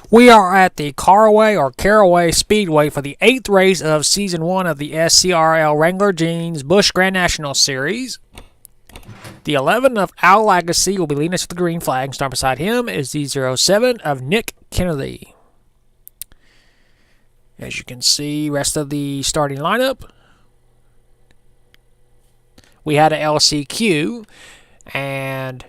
We are at the Caraway Speedway for the 8th race of Season 1 of the SCRL Wrangler Jeans Busch Grand National Series. The 11 of Al Legacy will be leading us to the green flag. Starting beside him is the 07 of Nick Kennedy. As you can see, rest of the starting lineup. We had a LCQ, and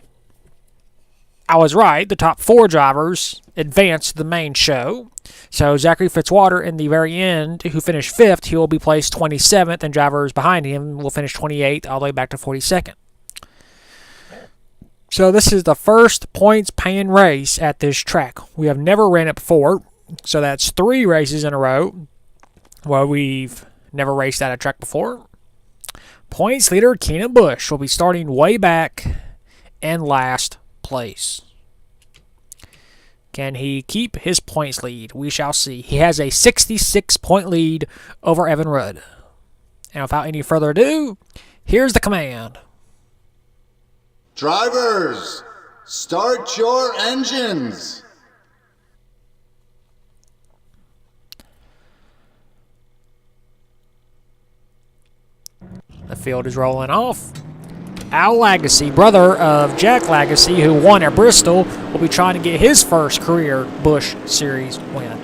I was right. The top 4 drivers advanced to the main show. So Zachary Fitzwater in the very end, who finished 5th, he will be placed 27th, and drivers behind him will finish 28th all the way back to 42nd. So this is the first points-paying race at this track. We have never ran it before, so that's 3 races in a row where we've never raced at a track before. Points leader Keenan Busch will be starting way back in last place. Can he keep his points lead? We shall see. He has a 66-point lead over Evan Rudd. And without any further ado, here's the command. Drivers, start your engines. The field is rolling off. Al Legacy, brother of Jack Legacy, who won at Bristol, will be trying to get his first career Busch Series win.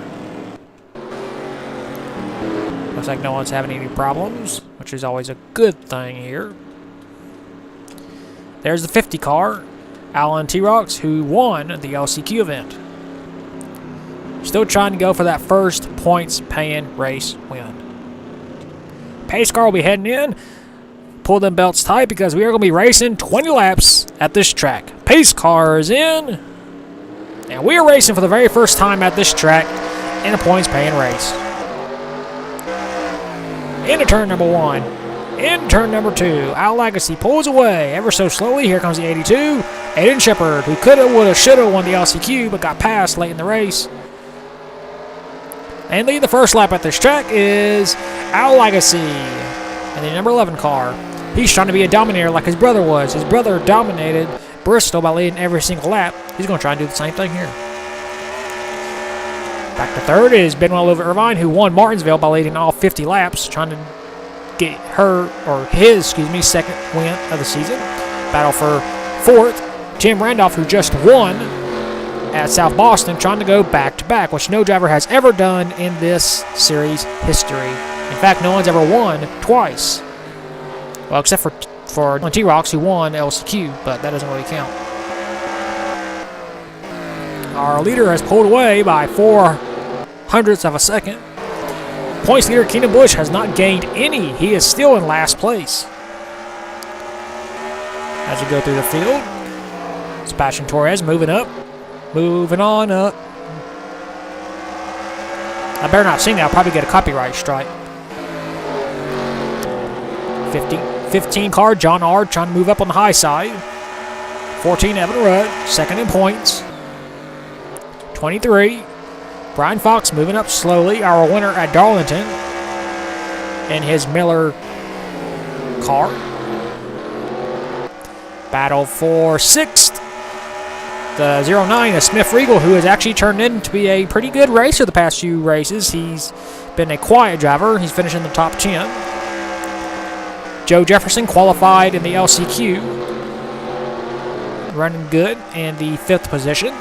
Looks like no one's having any problems, which is always a good thing here. There's the 50 car, Alan T-Rox, who won the LCQ event. Still trying to go for that first points-paying race win. Pace car will be heading in. Pull them belts tight because we are going to be racing 20 laps at this track. Pace car is in. And we are racing for the very first time at this track in a points-paying race. Into turn number 1. In turn number 2. Al Legacy pulls away ever so slowly. Here comes the 82. Aiden Shepard, who coulda, woulda, shoulda won the LCQ, but got passed late in the race. And leading the first lap at this track is Al Legacy and the number 11 car. He's trying to be a dominator like his brother was. His brother dominated Bristol by leading every single lap. He's going to try and do the same thing here. Back to third is Benoit Irvine, who won Martinsville by leading all 50 laps, trying to get his second win of the season. Battle for fourth, Tim Randolph, who just won at South Boston, trying to go back-to-back, which no driver has ever done in this series history. In fact, no one's ever won twice. Well, except for T-Rox, who won LCQ, but that doesn't really count. Our leader has pulled away by 0.04 of a second. Points leader Keenan Busch has not gained any. He is still in last place. As we go through the field, Sebastian Torres moving up. Moving on up. I better not sing that. I'll probably get a copyright strike. 15 car, John Ard trying to move up on the high side. 14, Evan Rudd, second in points. 23, Brian Fox moving up slowly. Our winner at Darlington in his Miller car. Battle for 6th. The 09 is Smith Regal, who has actually turned in to be a pretty good racer the past few races. He's been a quiet driver. He's finished in the top 10. Joe Jefferson qualified in the LCQ. Running good in the 5th position.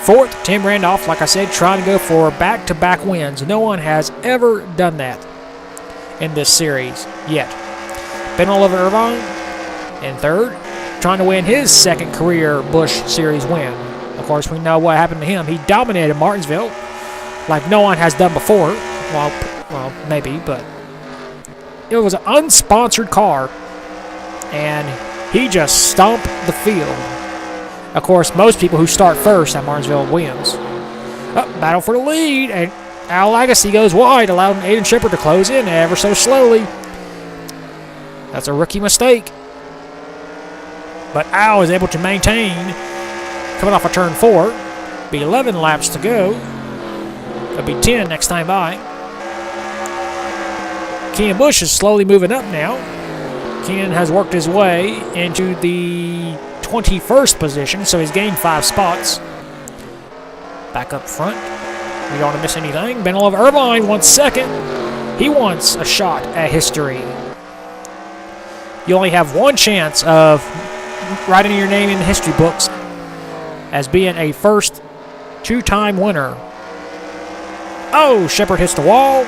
4th, Tim Randolph, like I said, trying to go for back-to-back wins. No one has ever done that in this series yet. Ben Oliver Irvine in 3rd, trying to win his second career Busch Series win. Of course, we know what happened to him. He dominated Martinsville like no one has done before. Well, maybe, but it was an unsponsored car, and he just stomped the field. Of course, most people who start first at Martinsville wins. Battle for the lead, and Al Legacy goes wide, allowing Aiden Shepard to close in ever so slowly. That's a rookie mistake. But Al is able to maintain, coming off of turn 4. Be 11 laps to go. It'll be 10 next time by. Keenan Busch is slowly moving up now. Keenan has worked his way into the 21st position, so he's gained 5 spots. Back up front, You don't want to miss anything. Ben Oliver Irvine wants second. He wants a shot at history. You only have one chance of writing your name in the history books as being a first two-time winner. Oh, Shepard hits the wall.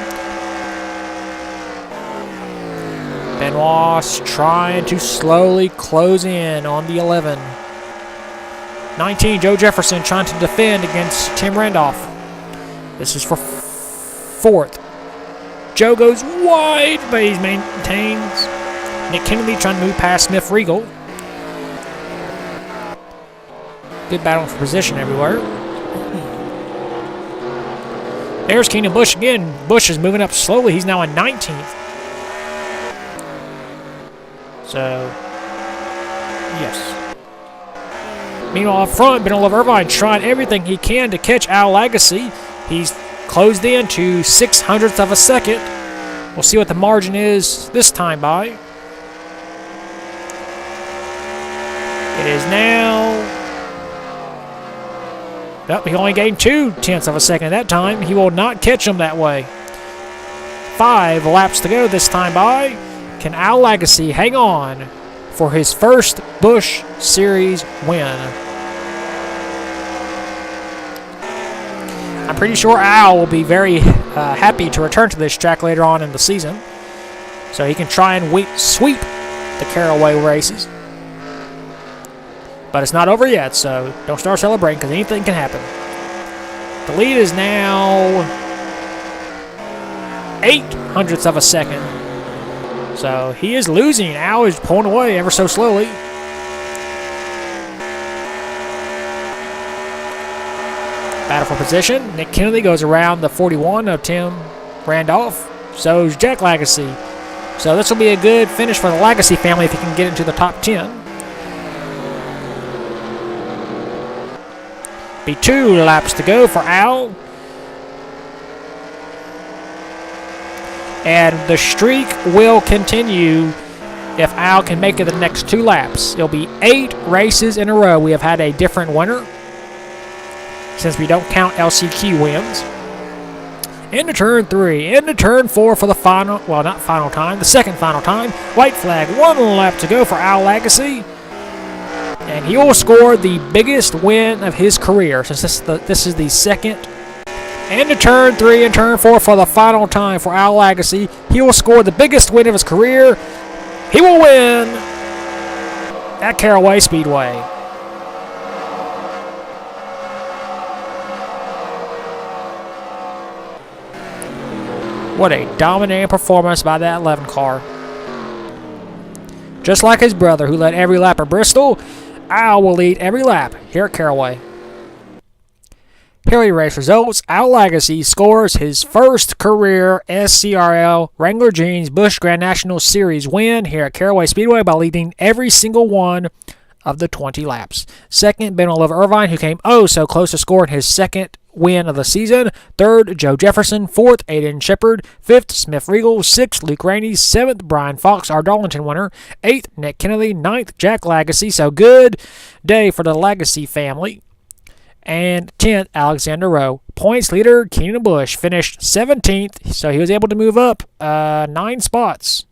Benoit's trying to slowly close in on the 11. 19, Joe Jefferson trying to defend against Tim Randolph. This is for fourth. Joe goes wide, but he maintains. Nick Kennedy trying to move past Smith Regal. Good battle for position everywhere. There's Keenan Busch again. Busch is moving up slowly. He's now in 19th. So, yes. Meanwhile, up front, Ben Oliver Irvine trying everything he can to catch Al Lagasse. He's closed in to 0.06 of a second. We'll see what the margin is this time by. It is now... Nope, he only gained 0.2 of a second that time. He will not catch him that way. 5 laps to go this time by. Can Al Lagasse hang on for his first Busch Series win? I'm pretty sure Al will be very happy to return to this track later on in the season, so he can try and sweep the Caraway races. But it's not over yet, so don't start celebrating because anything can happen. The lead is now 0.08 of a second. So he is losing. Al is pulling away ever so slowly. Battle for position. Nick Kennedy goes around the 41 of Tim Randolph. So is Jack Lagasse. So this will be a good finish for the Lagasse family if he can get into the top 10. Be 2 laps to go for Al. And the streak will continue if Al can make it the next 2 laps. It'll be 8 races in a row we have had a different winner, since we don't count LCQ wins. Into turn 3, into turn 4 for the final, well, not final time, the second final time. White flag, 1 lap to go for Al Lagasse. And he will score the biggest win of his career, since this is the second. Into turn 3 and turn 4 for the final time for Al Lagasse. He will score the biggest win of his career. He will win at Caraway Speedway. What a dominating performance by that 11 car. Just like his brother, who led every lap at Bristol, Al will lead every lap here at Caraway. Here are your race results. Al Lagasse scores his first career SCRL Wrangler Jeans Busch Grand National Series win here at Caraway Speedway by leading every single one of the 20 laps. Second, Ben Oliver Irvine, who came so close to scoring his second win of the season. Third, Joe Jefferson. Fourth, Aiden Shepard. Fifth, Smith Regal. Sixth, Luke Rainey. Seventh, Brian Fox, our Darlington winner. Eighth, Nick Kennedy. Ninth, Jack Lagasse. So good day for the Lagasse family. And 10th, Alexander Rowe. Points leader, Keenan Busch, finished 17th, so he was able to move up 9 spots.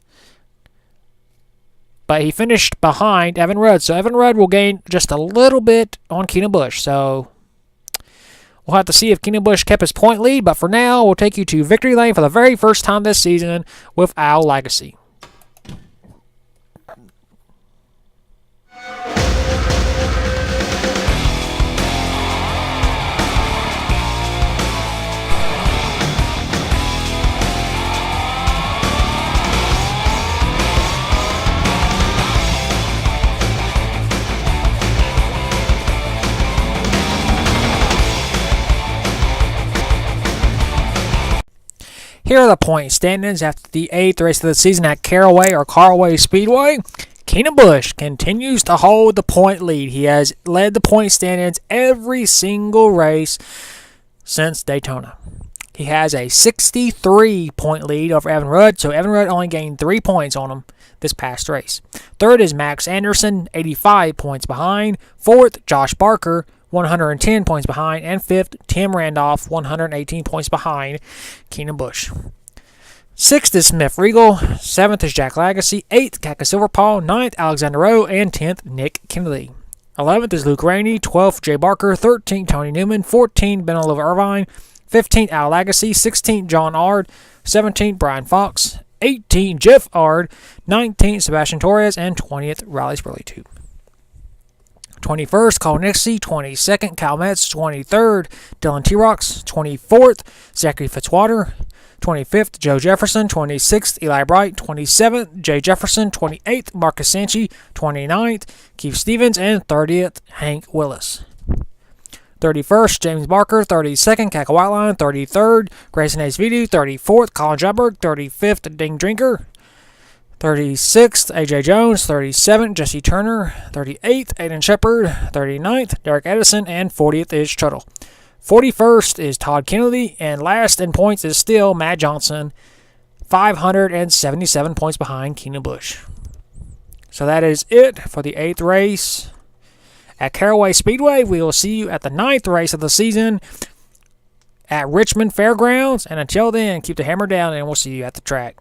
But he finished behind Evan Rudd, so Evan Rudd will gain just a little bit on Keenan Busch. So we'll have to see if Keenan Busch kept his point lead, but for now, we'll take you to victory lane for the very first time this season with Al Lagasse. Here are the point standings after the 8th race of the season at Caraway or Caraway Speedway. Keenan Busch continues to hold the point lead. He has led the point standings every single race since Daytona. He has a 63-point lead over Evan Rudd, so Evan Rudd only gained 3 points on him this past race. Third is Max Anderson, 85 points behind. Fourth, Josh Barker 110 points behind. And 5th, Tim Randolph, 118 points behind Keenan Busch. 6th is Smith Regal. 7th is Jack Lagacy. 8th, Kaka Silverpaw. 9th, Alexander Rowe. And 10th, Nick Kennedy. 11th is Luke Rainey. 12th, Jay Barker. 13th, Tony Newman. 14th, Ben Oliver Irvine. 15th, Al Lagacy. 16th, John Ard. 17th, Brian Fox. 18th, Jeff Ard. 19th, Sebastian Torres. And 20th, Riley Spurley 2. 21st, Cole Nixie. 22nd, Kyle Metz. 23rd, Dylan T-Rocks. 24th, Zachary Fitzwater. 25th, Joe Jefferson. 26th, Eli Bright. 27th, Jay Jefferson. 28th, Marcus Sanchi. 29th, Keith Stevens. And 30th, Hank Willis. 31st, James Barker. 32nd, Kaka Whiteline. 33rd, Grayson Hayes Vidu. 34th, Colin Jabberg. 35th, Ding Drinker. 36th, AJ Jones. 37th, Jesse Turner. 38th, Aiden Shepard. 39th, Derek Edison. And 40th is Tuttle. 41st is Todd Kennedy, and last in points is still Matt Johnson, 577 points behind Keenan Busch. So that is it for the 8th race at Caraway Speedway. We will see you at the 9th race of the season at Richmond Fairgrounds, and until then, keep the hammer down, and we'll see you at the track.